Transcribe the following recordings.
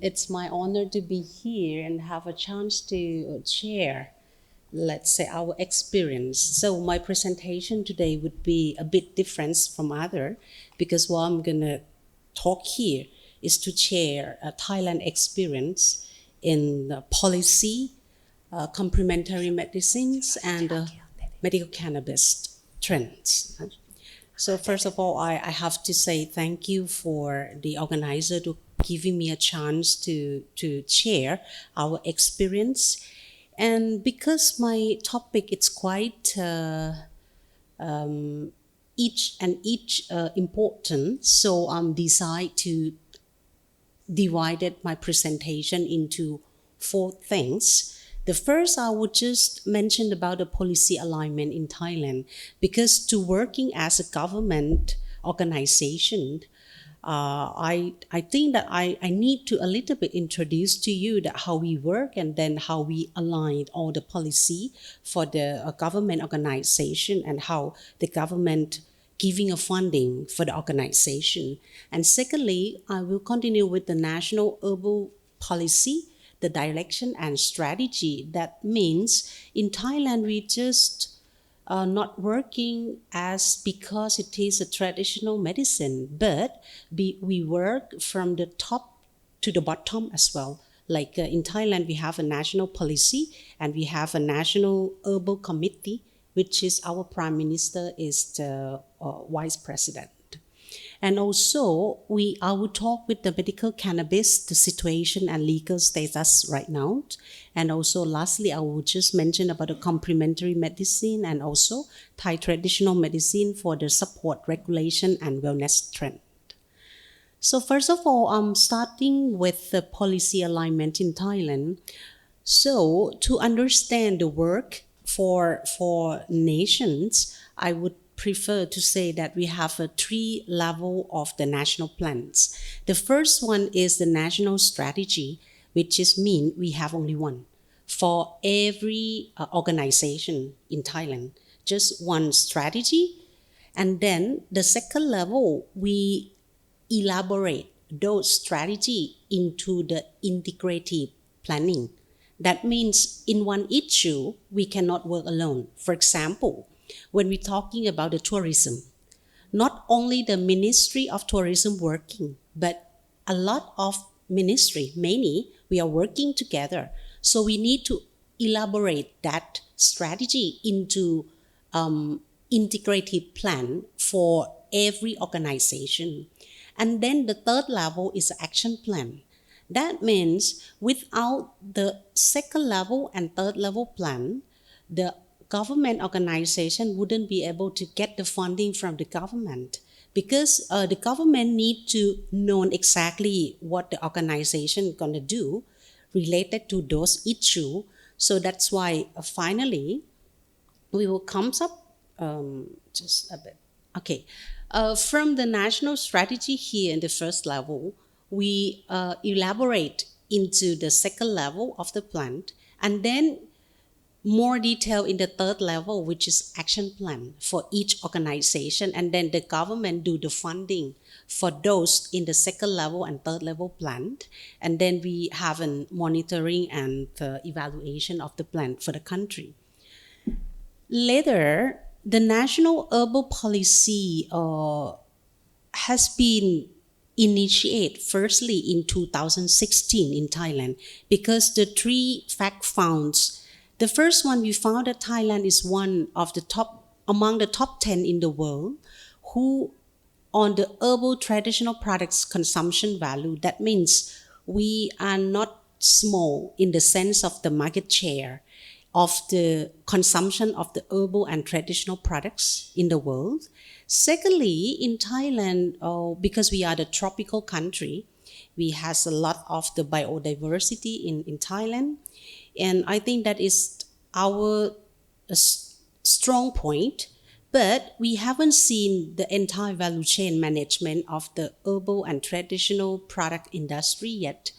It's my honor to be here and have a chance to share, let's say, our experience. So my presentation today would be a bit different from other because what I'm gonna talk here is to share a Thailand experience in the policy, complementary medicines, and medical cannabis trends. So first of all, I have to say thank you for the organizer to giving me a chance to share our experience. And because my topic is quite each important, so I'm decide to divided my presentation into four things. The first, I would just mention about the policy alignment in Thailand, because to working as a government organization, I think that I need to a little bit introduce to you that how we work and then how we align all the policy for the government organization and how the government giving a funding for the organization. And secondly, I will continue with the national herbal policy, the direction and strategy. That means in Thailand, we just not working as because it is a traditional medicine, but we work from the top to the bottom as well. Like in Thailand, we have a national policy and we have a national herbal committee, which is our prime minister is the vice president. And also, I will talk with the medical cannabis, the situation and legal status right now. And also, lastly, I will just mention about the complementary medicine and also Thai traditional medicine for the support, regulation, and wellness trend. So first of all, I'm starting with the policy alignment in Thailand. So to understand the work for nations, I would prefer to say that we have a three level of the national plans. The first one is the national strategy, which is mean we have only one for every organization in Thailand, just one strategy. And then the second level, we elaborate those strategy into the integrative planning. That means in one issue, we cannot work alone. For example, when we're talking about the tourism, not only the Ministry of Tourism working, but a lot of ministry, many, we are working together. So we need to elaborate that strategy into integrative plan for every organization. And then the third level is action plan. That means without the second level and third level plan, the government organization wouldn't be able to get the funding from the government because the government need to know exactly what the organization going to do related to those issues. So that's why finally we will come up just a bit. Okay, from the national strategy here in the first level, we elaborate into the second level of the plan and then more detail in the third level, which is action plan for each organization. And then the government do the funding for those in the second level and third level plan. And then we have a monitoring and evaluation of the plan for the country. Later, the national herbal policy has been initiated firstly in 2016 in Thailand because the three fact founds. The first one, we found that Thailand is one of the among the top 10 in the world who on the herbal traditional products consumption value. That means we are not small in the sense of the market share of the consumption of the herbal and traditional products in the world. Secondly, in Thailand, because we are the tropical country, we has a lot of the biodiversity in Thailand. And I think that is our strong point, but we haven't seen the entire value chain management of the herbal and traditional product industry yet.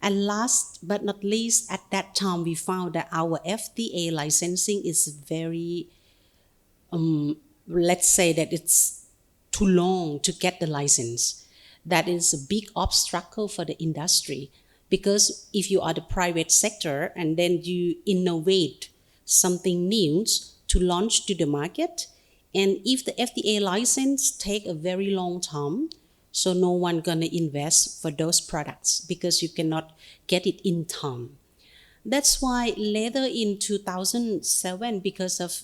And last but not least, at that time, we found that our FDA licensing is very, let's say that it's too long to get the license. That is a big obstacle for the industry, because if you are the private sector and then you innovate something new to launch to the market, and if the FDA license take a very long time, so no one gonna invest for those products because you cannot get it in time. That's why later in 2007, because of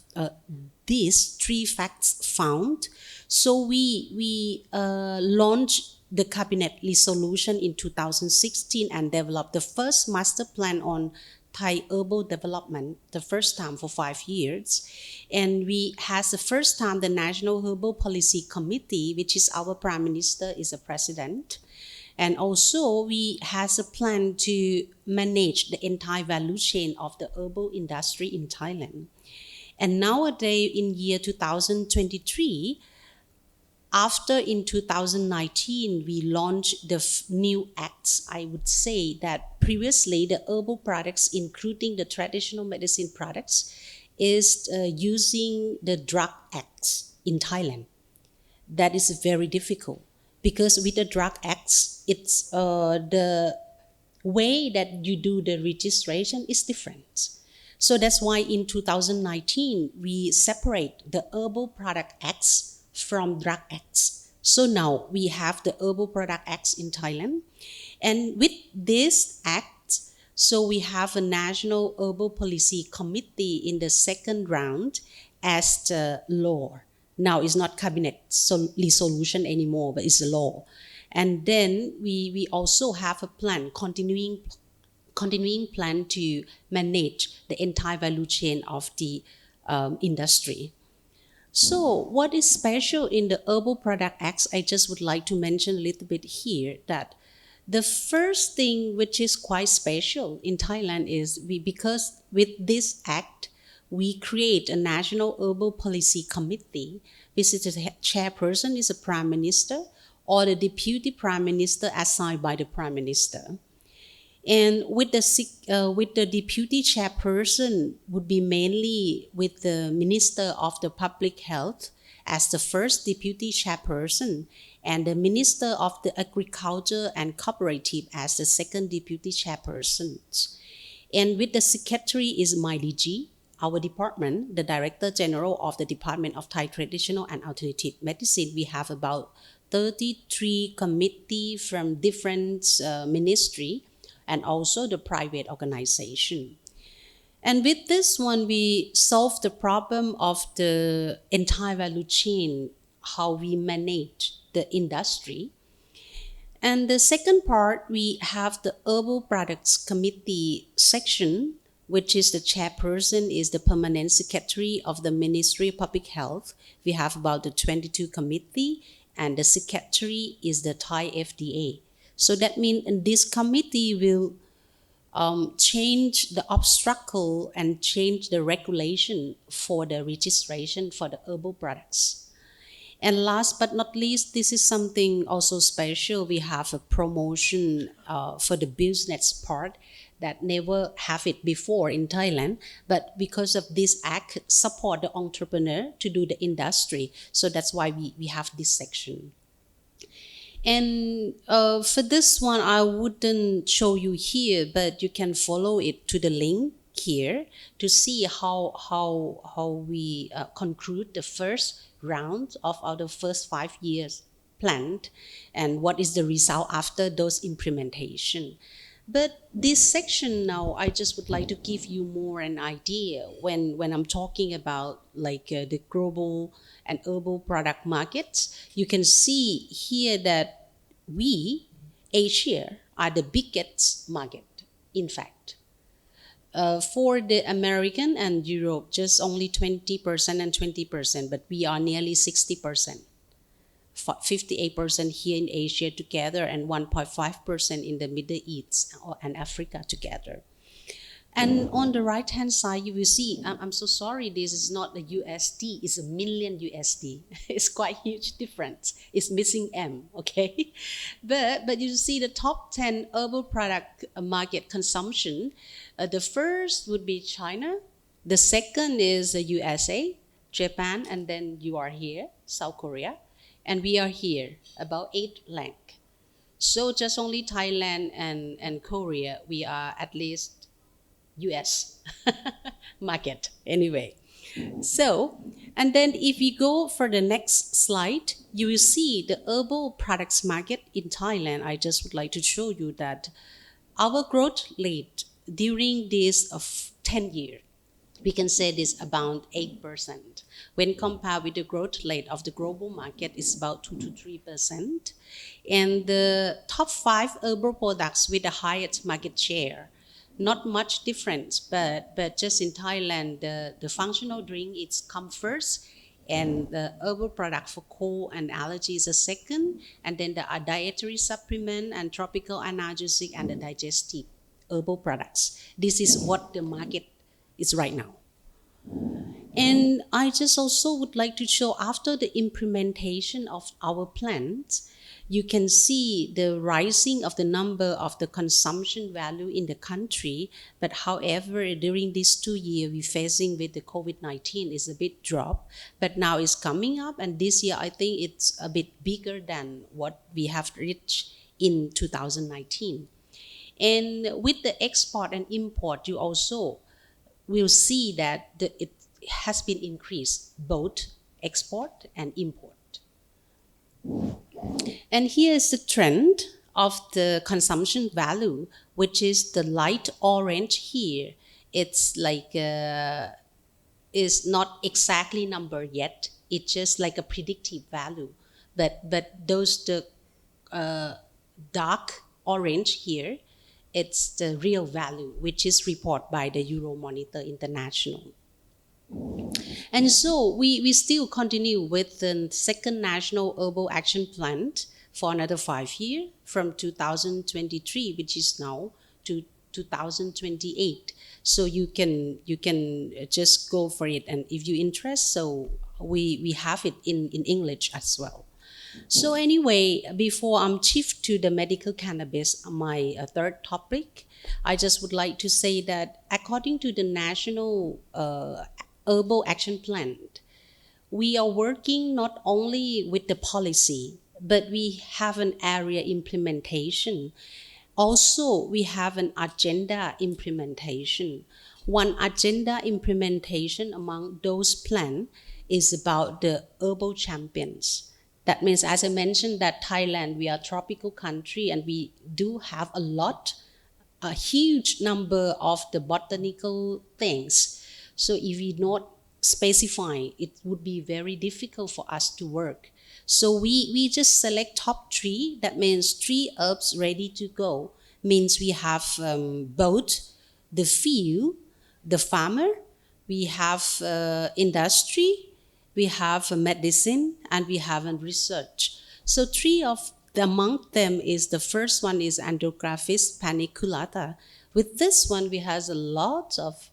these three facts found, so we launched the cabinet resolution in 2016 and developed the first master plan on Thai herbal development, the first time for 5 years. And we has the first time the National Herbal Policy Committee, which is our Prime Minister is a president. And also we has a plan to manage the entire value chain of the herbal industry in Thailand. And nowadays in year 2023, after in 2019 we launched the new acts, I would say that previously the herbal products, including the traditional medicine products, is using the drug acts in Thailand. That is very difficult, because with the drug acts, it's the way that you do the registration is different. So that's why in 2019 we separate the herbal product acts from drug acts. So now we have the herbal product acts in Thailand, and with this act, so we have a National Herbal Policy Committee in the second round as the law. Now it's not cabinet resolution anymore, but it's a law. And then we also have a plan, continuing plan to manage the entire value chain of the industry. So what is special in the Herbal Product Acts, I just would like to mention a little bit here that the first thing which is quite special in Thailand is because with this act, we create a National Herbal Policy Committee, which is the chairperson is a Prime Minister or the Deputy Prime Minister assigned by the Prime Minister. And with the deputy chairperson would be mainly with the Minister of the Public Health as the first deputy chairperson, and the Minister of the Agriculture and Cooperative as the second deputy chairperson. And with the secretary is my DG, our department, the Director General of the Department of Thai Traditional and Alternative Medicine. We have about 33 committees from different ministry and also the private organization. And with this one, we solve the problem of the entire value chain, how we manage the industry. And the second part, we have the Herbal Products Committee section, which is the chairperson is the permanent secretary of the Ministry of Public Health. We have about the 22 committee, and the secretary is the Thai FDA. So that means this committee will change the obstacle and change the regulation for the registration for the herbal products. And last but not least, this is something also special. We have a promotion for the business part that never have it before in Thailand. But because of this act, support the entrepreneur to do the industry. So that's why we have this section. And for this one, I wouldn't show you here, but you can follow it to the link here to see how we conclude the first round of our first 5 years plan and what is the result after those implementation. But this section now, I just would like to give you more an idea when I'm talking about like the global and herbal product markets. You can see here that we, Asia, are the biggest market, in fact. For the American and Europe, just only 20% and 20%, but we are nearly 60%. 58% here in Asia together and 1.5% in the Middle East and Africa together. And on the right hand side, you will see, I'm so sorry, this is not a USD, it's a million USD. It's quite huge difference. It's missing M, okay? But you see the top 10 herbal product market consumption. The first would be China. The second is the USA, Japan, and then you are here, South Korea. And we are here, about 8th rank. So just only Thailand and Korea, we are at least US market anyway. So, and then if we go for the next slide, you will see the herbal products market in Thailand. I just would like to show you that our growth rate during this of 10 years, we can say this about 8%. When compared with the growth rate of the global market is about 2 to 3%. And the top 5 herbal products with the highest market share, not much difference, but just in Thailand, the functional drink is come first, and the herbal product for cold and allergies is second, and then the dietary supplement and tropical analgesic and the digestive herbal products. This is what the market is right now. And I just also would like to show after the implementation of our plans, you can see the rising of the number of the consumption value in the country. But however, during these 2 years, we're facing with the COVID-19 is a bit drop, but now it's coming up. And this year, I think it's a bit bigger than what we have reached in 2019. And with the export and import, you also will see that it has been increased, both export and import. And here is the trend of the consumption value, which is the light orange here. It's like is not exactly number yet. It's just like a predictive value. But those the dark orange here, it's the real value, which is reported by the Euromonitor International. And so we still continue with the second National Herbal Action Plan for another 5 years from 2023, which is now, to 2028. So you can just go for it, and if you're interested, so we have it in English as well. So anyway, before I'm shift to the medical cannabis, my third topic, I just would like to say that according to the National Herbal Action Plan, we are working not only with the policy, but we have an area implementation. Also, we have an agenda implementation. One agenda implementation among those plans is about the herbal champions. That means, as I mentioned, that Thailand, we are a tropical country, and we do have a huge number of the botanical things. So if we not specify, it would be very difficult for us to work. So we just select top 3. That means 3 herbs ready to go. Means we have both the field, the farmer, we have industry, we have medicine, and we have research. So 3 of among them is, the first one is Andrographis paniculata. With this one, we has a lot of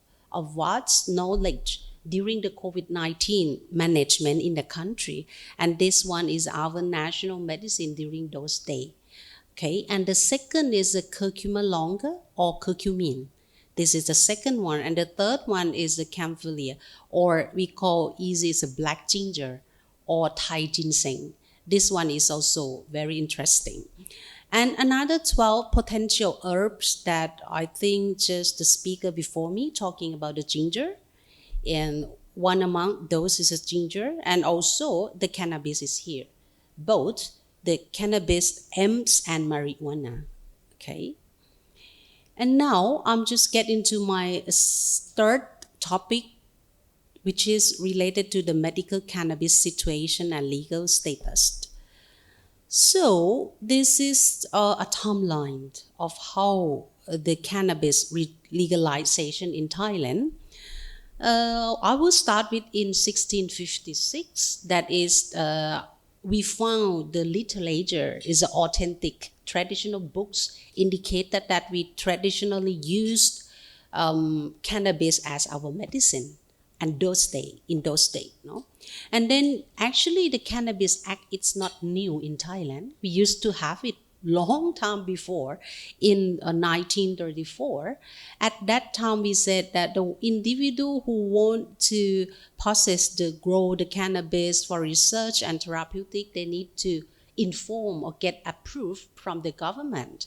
vast knowledge during the COVID-19 management in the country. And this one is our national medicine during those days. Okay, and the second is the curcuma longa or curcumin. This is the second one. And the third one is the camphilia, or we call easy is a black ginger or Thai ginseng. This one is also very interesting. And another 12 potential herbs that I think just the speaker before me talking about the ginger. And one among those is a ginger, and also the cannabis is here. Both the cannabis, hemp, and marijuana. Okay. And now I'm just getting to my third topic, which is related to the medical cannabis situation and legal status. So this is a timeline of how the cannabis legalization in Thailand. I will start with in 1656. That is, we found the literature is authentic. Traditional books indicated that we traditionally used cannabis as our medicine, and in those days, no. And then actually the Cannabis Act, it's not new in Thailand. We used to have it long time before in 1934. At that time, we said that the individual who want to grow the cannabis for research and therapeutic, they need to informed or get approved from the government.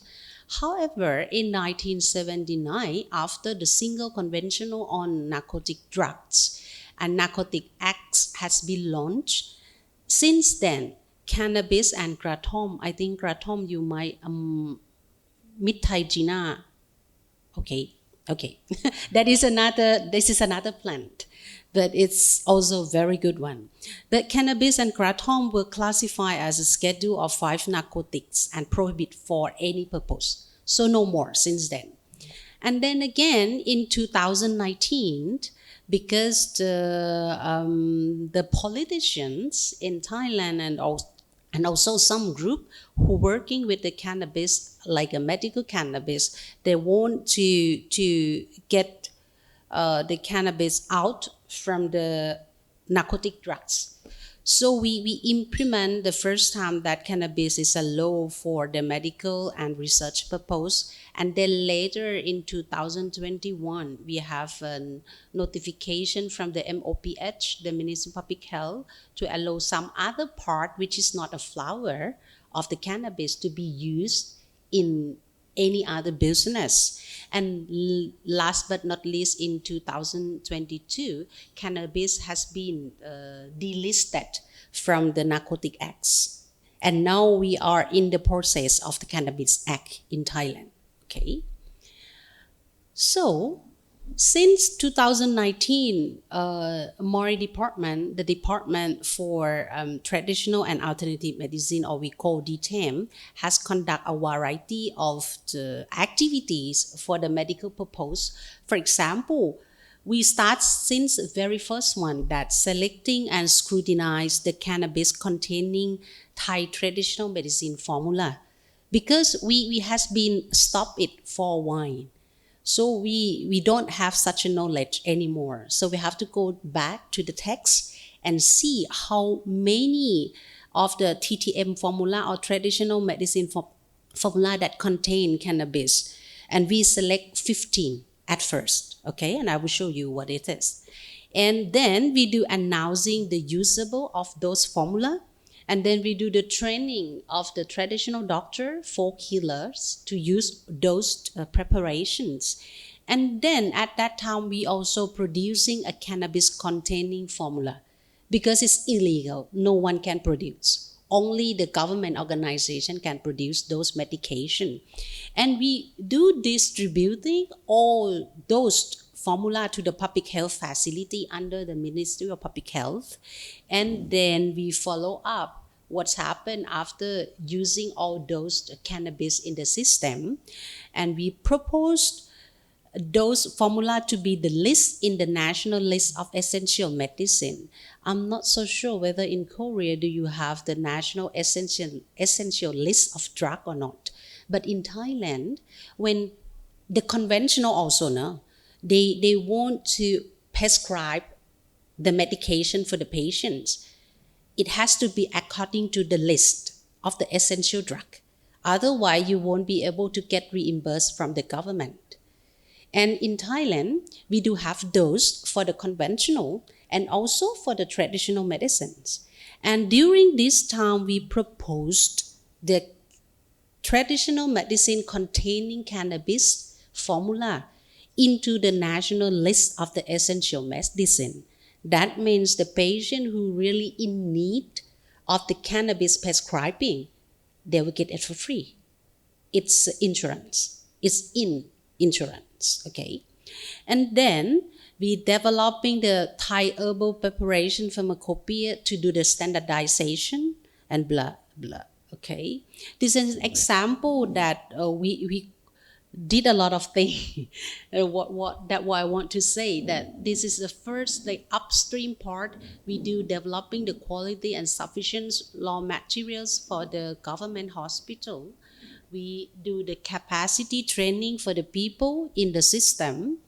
However, in 1979, after the single conventional on narcotic drugs and narcotic acts has been launched, since then, cannabis and kratom, I think kratom you might, Mithai okay. This is another plant, but it's also a very good one. But cannabis and kratom were classified as a Schedule of 5 narcotics and prohibited for any purpose. So no more since then. And then again in 2019, because the politicians in Thailand and also some group who working with the cannabis, like a medical cannabis, they want to get the cannabis out from the narcotic drugs. So we implement the first time that cannabis is allowed for the medical and research purpose. And then later in 2021, we have a notification from the MOPH, the Ministry of Public Health, to allow some other part, which is not a flower of the cannabis, to be used in any other business. And last but not least, in 2022, cannabis has been delisted from the Narcotic Acts. And now we are in the process of the Cannabis Act in Thailand. Okay. So, since 2019, MORI department, the Department for Traditional and Alternative Medicine, or we call DTAM, has conducted a variety of the activities for the medical purpose. For example, we start since the very first one that selecting and scrutinize the cannabis containing Thai traditional medicine formula, because we has been stopped it for a while. So we don't have such a knowledge anymore. So we have to go back to the text and see how many of the TTM formula or traditional medicine formula that contain cannabis. And we select 15 at first, okay? And I will show you what it is. And then we do announcing the usable of those formula. And then we do the training of the traditional doctor, folk healers, to use those preparations. And then at that time, we also producing a cannabis containing formula, because it's illegal. No one can produce. Only the government organization can produce those medication. And we do distributing all those formula to the public health facility under the Ministry of Public Health. And then we follow up what's happened after using all those cannabis in the system. And we proposed those formula to be the list in the national list of essential medicine. I'm not so sure whether in Korea do you have the national essential list of drug or not. But in Thailand, when the conventional also know, they want to prescribe the medication for the patients. It has to be according to the list of the essential drug. Otherwise, you won't be able to get reimbursed from the government. And in Thailand, we do have those for the conventional and also for the traditional medicines. And during this time, we proposed the traditional medicine containing cannabis formula into the national list of the essential medicine. That means the patient who really in need of the cannabis prescribing, they will get it for free. It's insurance. It's in insurance, okay? And then we developing the Thai herbal preparation pharmacopoeia to do the standardization and blah, blah, okay? This is an example that we did a lot of things. That's why I want to say that this is the first, the upstream part. We do developing the quality and sufficient raw materials for the government hospital. We do the capacity training for the people in the system.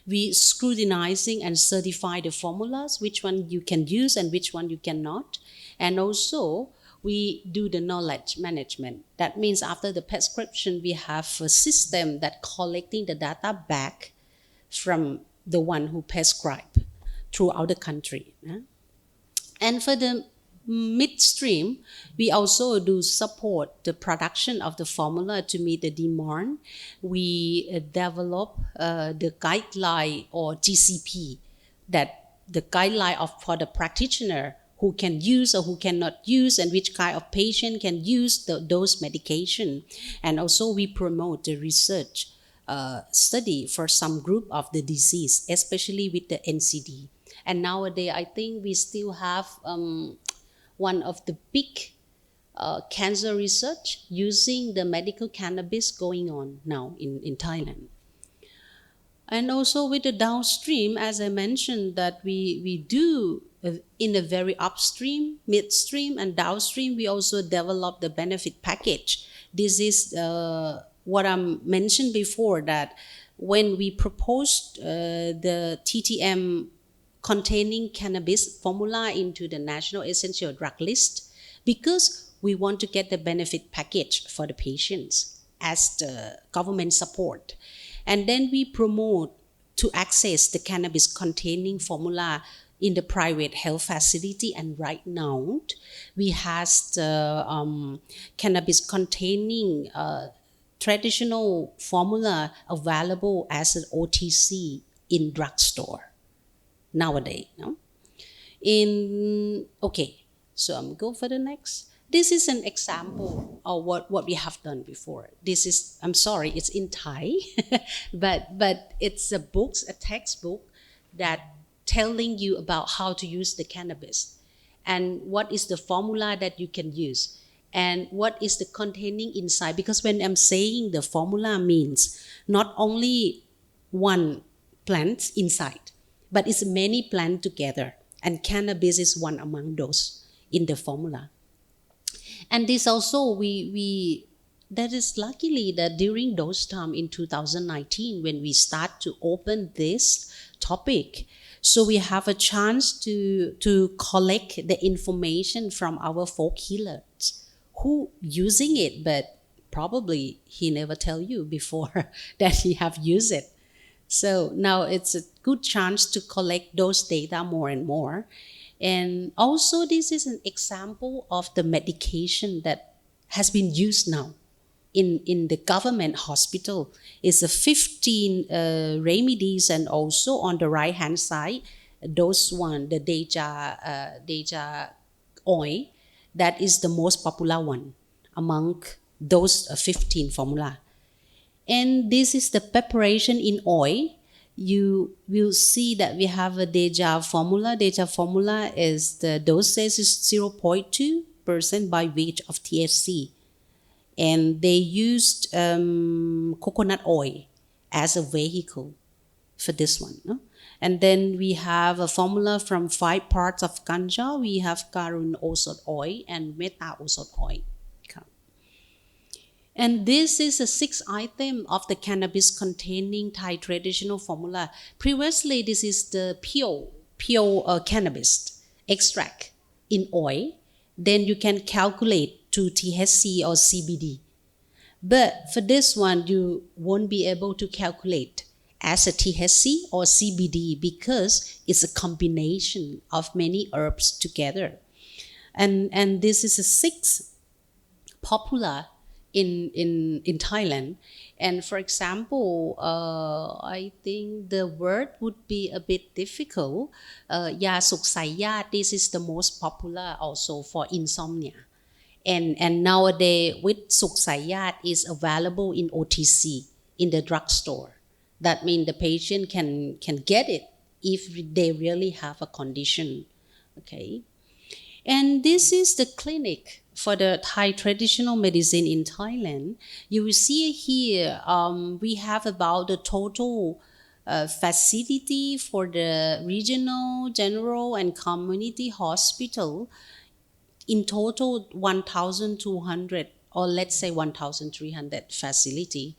We scrutinizing and certify the formulas, which one you can use and which one you cannot. And also, we do the knowledge management. That means after the prescription, we have a system that collecting the data back from the one who prescribed throughout the country. And for the midstream, we also do support the production of the formula to meet the demand. We develop the guideline or GCP, that the guideline for the practitioner who can use or who cannot use, and which kind of patient can use those medication. And also we promote the research study for some group of the disease, especially with the NCD. And nowadays, I think we still have one of the big cancer research using the medical cannabis going on now in Thailand. And also with the downstream, as I mentioned, that we do in a very upstream, midstream, and downstream, we also develop the benefit package. This is what I mentioned before, that when we proposed the TTM containing cannabis formula into the National Essential Drug List, because we want to get the benefit package for the patients as the government support. And then we promote to access the cannabis containing formula in the private health facility. And right now, we have the cannabis containing traditional formula available as an OTC in drugstore nowadays. No? So I'm going for the next. This is an example of what we have done before. This is, I'm sorry, it's in Thai, but it's a textbook that telling you about how to use the cannabis and what is the formula that you can use and what is the containing inside. Because when I'm saying the formula means not only one plant inside, but it's many plants together, and cannabis is one among those in the formula. And this also, that is luckily that during those time in 2019, when we start to open this topic, so we have a chance to collect the information from our folk healers who using it, but probably he never tell you before that he have used it. So now it's a good chance to collect those data more and more. And also this is an example of the medication that has been used now in the government hospital. It's a 15 remedies, and also on the right hand side, those one, the Deja oil, that is the most popular one among those 15 formula. And this is the preparation in oil. You will see that we have a Deja formula. Deja formula is the dosage is 0.2% by weight of THC. And they used coconut oil as a vehicle for this one. No? And then we have a formula from 5 parts of ganja. We have Karun Osot oil and Meta Osot oil. And this is a 6 item of the cannabis containing Thai traditional formula. Previously, this is the pure cannabis extract in oil. Then you can calculate to THC or CBD. But for this one, you won't be able to calculate as a THC or CBD because it's a combination of many herbs together. And this is a 6 popular in Thailand. And for example, I think the word would be a bit difficult. Ya Suk Sayat, this is the most popular also for insomnia. And nowadays with Suk Sayat is available in OTC in the drugstore. That means the patient can get it if they really have a condition. Okay. And this is the clinic for the Thai traditional medicine in Thailand. You will see here, we have about the total facility for the regional, general, and community hospital. In total, 1,200 or let's say 1,300 facility.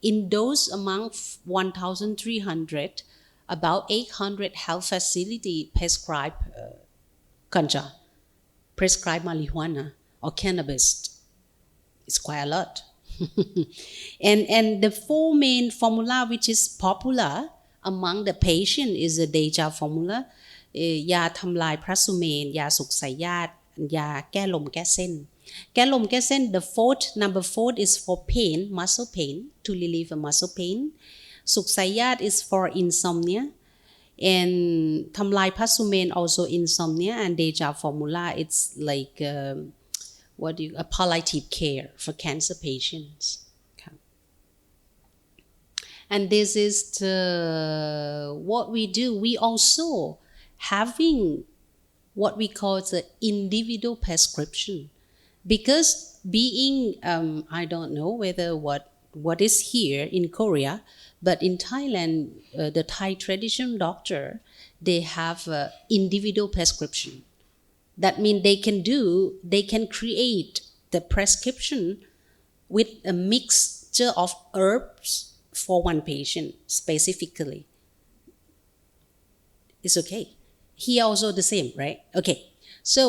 In those among 1,300, about 800 health facility prescribe ganja, prescribe marijuana or cannabis. It's quite a lot. and the 4 main formula which is popular among the patient is the Deja formula, ยาทำลายพระสุเมน ยาสุกไสยาต ยาแก้ลมแก้เส้นแก้ลมแก้เส้น the fourth number 4 is for pain muscle pain to relieve a muscle pain สุกไสยาต is for insomnia and ทำลายพัสสุเมน also insomnia and deja formula it's like what do you a palliative care for cancer patients okay. And this is what we do we also having what we call the individual prescription because being I don't know whether what is here in Korea but in Thailand the Thai traditional doctor they have individual prescription that means they can create the prescription with a mixture of herbs for one patient specifically it's okay here also the same right okay so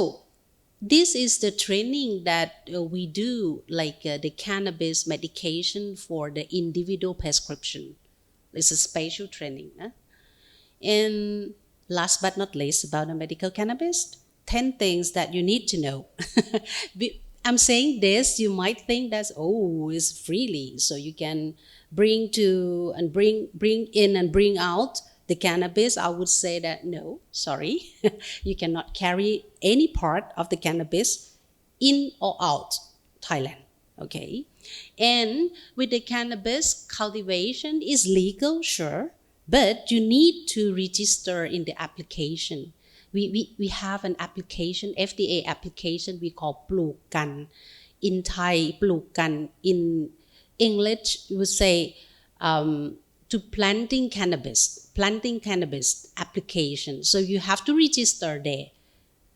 this is the training that we do like the cannabis medication for the individual prescription it's a special training and last but not least about the medical cannabis 10 things that you need to know I'm saying this you might think that's it's freely so you can bring in and bring out the cannabis I would say that no sorry you cannot carry any part of the cannabis in or out Thailand okay and with the cannabis cultivation is legal sure but you need to register in the application we have an application FDA application we call ปลูกกัน in Thai ปลูกกัน in English you would say to planting cannabis application so you have to register there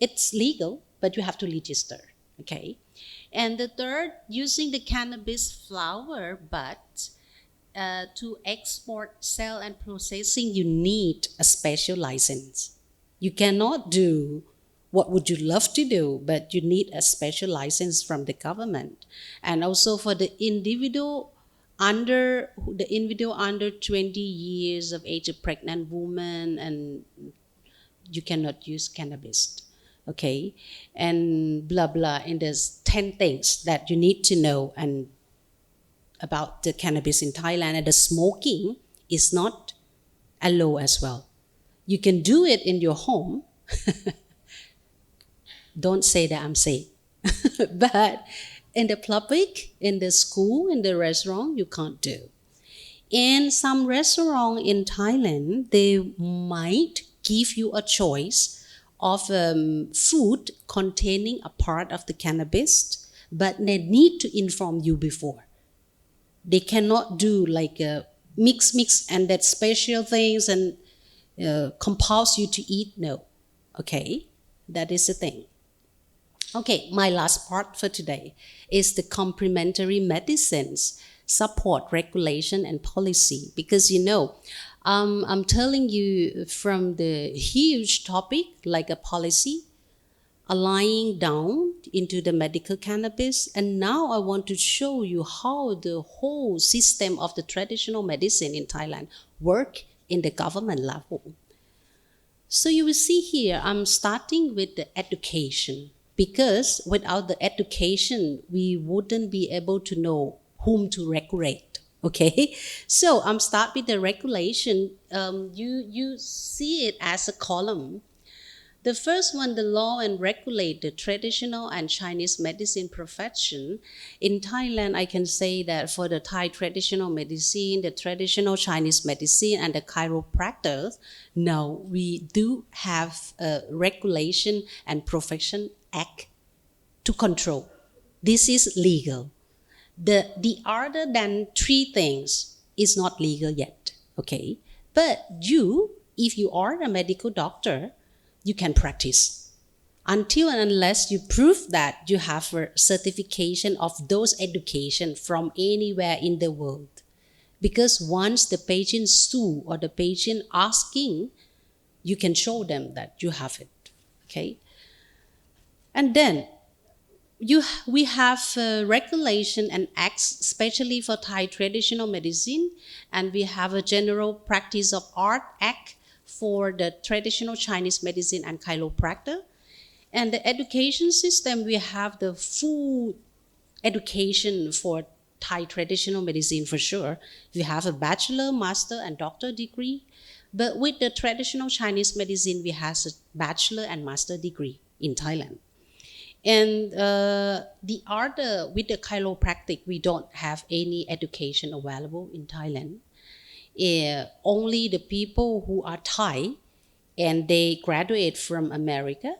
it's legal but you have to register okay and the third using the cannabis flower but to export sell and processing you need a special license you cannot do what would you love to do but you need a special license from the government and also for the individual under 20 years of age, a pregnant woman, and you cannot use cannabis, okay? And blah, blah, and there's 10 things that you need to know and about the cannabis in Thailand. And the smoking is not allowed as well. You can do it in your home. Don't say that I'm saying. But in the public, in the school, in the restaurant, you can't do. And some restaurant in Thailand, they might give you a choice of food containing a part of the cannabis, but they need to inform you before. They cannot do like a mix and that special things and compels you to eat. No. Okay? That is the thing. Okay, my last part for today is the complementary medicines support regulation and policy because I'm telling you from the huge topic like a policy lying down into the medical cannabis and now I want to show you how the whole system of the traditional medicine in Thailand work in the government level. So you will see here I'm starting with the education. Because without the education, we wouldn't be able to know whom to regulate. Okay, so I'm start with the regulation. You see it as a column. The first one, the law and regulate the traditional and Chinese medicine profession. In Thailand, I can say that for the Thai traditional medicine, the traditional Chinese medicine, and the chiropractors, now we do have a regulation and profession act to control. This is legal. The other than 3 things is not legal yet. Okay, but if you are a medical doctor, you can practice until and unless you prove that you have a certification of those education from anywhere in the world. Because once the patient sue or the patient asking, you can show them that you have it. Okay. And then we have regulation and acts, especially for Thai traditional medicine, and we have a general practice of art act for the traditional Chinese medicine and chiropractor. And the education system, we have the full education for Thai traditional medicine for sure. You have a bachelor, master, and doctor degree. But with the traditional Chinese medicine, we have a bachelor and master degree in Thailand. And the other, with the chiropractic, we don't have any education available in Thailand. Only the people who are Thai and they graduate from America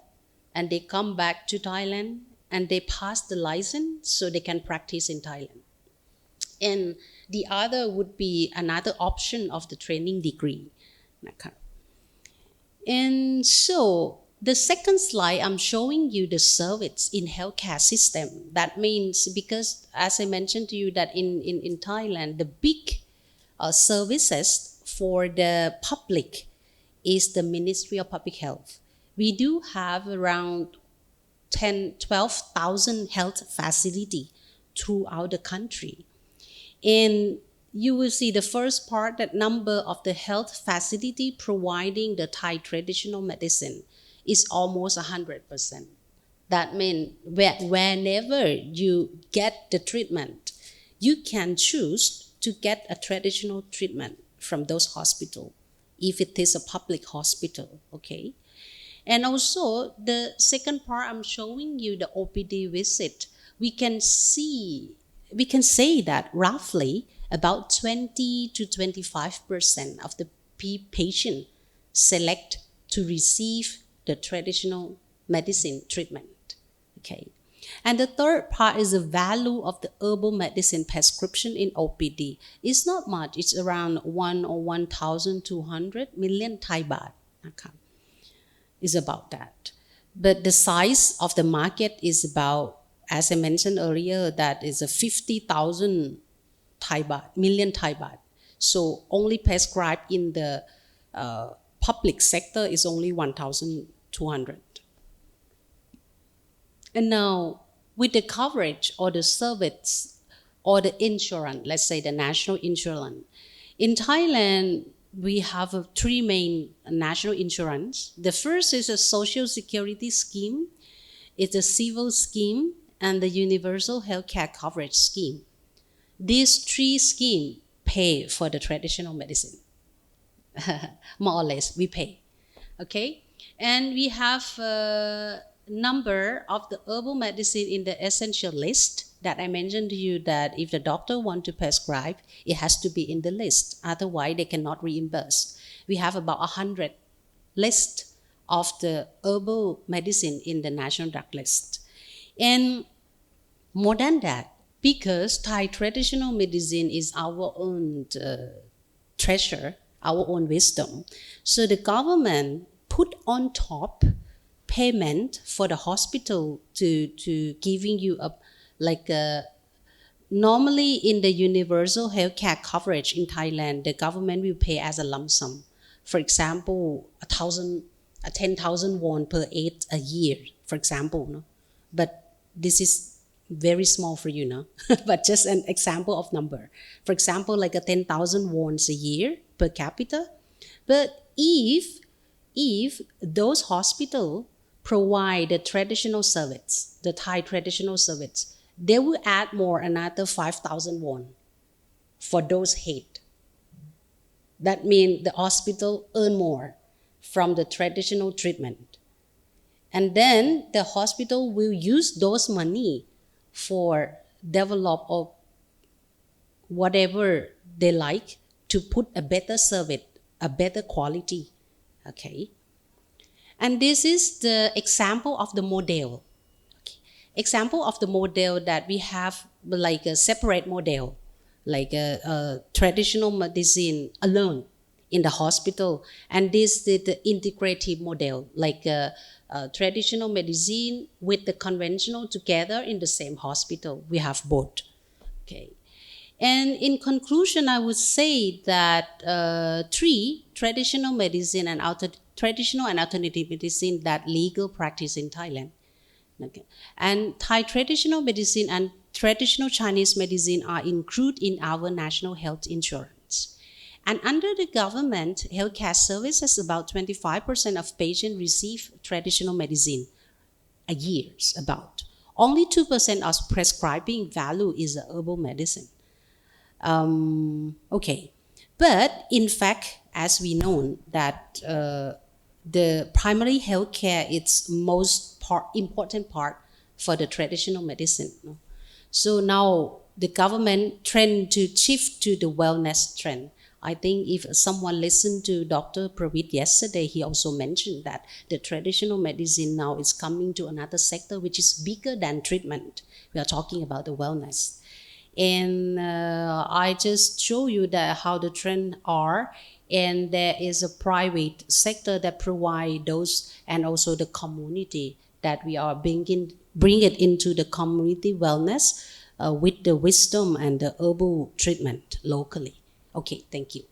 and they come back to Thailand and they pass the license so they can practice in Thailand. And the other would be another option of the training degree. And so the second slide, I'm showing you the service in healthcare system. That means, because as I mentioned to you that in Thailand, the big services for the public is the Ministry of Public Health. We do have around 12,000 health facility throughout the country. And you will see the first part, that number of the health facility providing the Thai traditional medicine is almost 100%. That means whenever you get the treatment, you can choose to get a traditional treatment from those hospitals, if it is a public hospital, okay? And also, the second part, I'm showing you the OPD visit. We can say that roughly about 20 to 25% of the patient select to receive the traditional medicine treatment, okay? And the third part is the value of the herbal medicine prescription in OPD. It's not much. It's around 1 or 1,200 million Thai baht. Okay. It's about that. But the size of the market is about, as I mentioned earlier, that is a 50,000 million Thai baht. So only prescribed in the public sector is only 1,200. And now, with the coverage or the service or the insurance, let's say the national insurance, in Thailand, we have three main national insurance. The first is a social security scheme, it's a civil scheme, and the universal healthcare coverage scheme. These three schemes pay for the traditional medicine. More or less, we pay. Okay? And we have number of the herbal medicine in the essential list that I mentioned to you, that if the doctor want to prescribe, it has to be in the list. Otherwise, they cannot reimburse. We have about 100 list of the herbal medicine in the national drug list. And more than that, because Thai traditional medicine is our own treasure, our own wisdom, so the government put on top payment for the hospital to giving you normally in the universal healthcare coverage in Thailand, the government will pay as a lump sum. For example, 10,000 won per aid a year, for example. No? But this is very small for you, no? But just an example of number. For example, like a 10,000 won a year per capita. But if those hospitals provide the traditional service, the Thai traditional service, they will add more, another 5,000 won for those head. That means the hospital earn more from the traditional treatment. And then the hospital will use those money for develop or whatever they like to put a better service, a better quality, okay? And this is the example of the model. Okay. Example of the model that we have, like a separate model, like a traditional medicine alone in the hospital. And this is the integrative model, like traditional medicine with the conventional together in the same hospital. We have both. Okay. And in conclusion, I would say that three, traditional medicine and traditional and alternative medicine that legal practice in Thailand. Okay. And Thai traditional medicine and traditional Chinese medicine are included in our national health insurance. And under the government healthcare services, about 25% of patients receive traditional medicine a years about. Only 2% of prescribing value is herbal medicine. Okay, but in fact, as we know that the primary health care is important part for the traditional medicine. No? So now the government trend to shift to the wellness trend. I think if someone listened to Dr. Pravit yesterday, he also mentioned that the traditional medicine now is coming to another sector which is bigger than treatment. We are talking about the wellness. And I just show you that how the trends are, and there is a private sector that provide those, and also the community that we are bring it into the community wellness with the wisdom and the herbal treatment locally. Okay, thank you.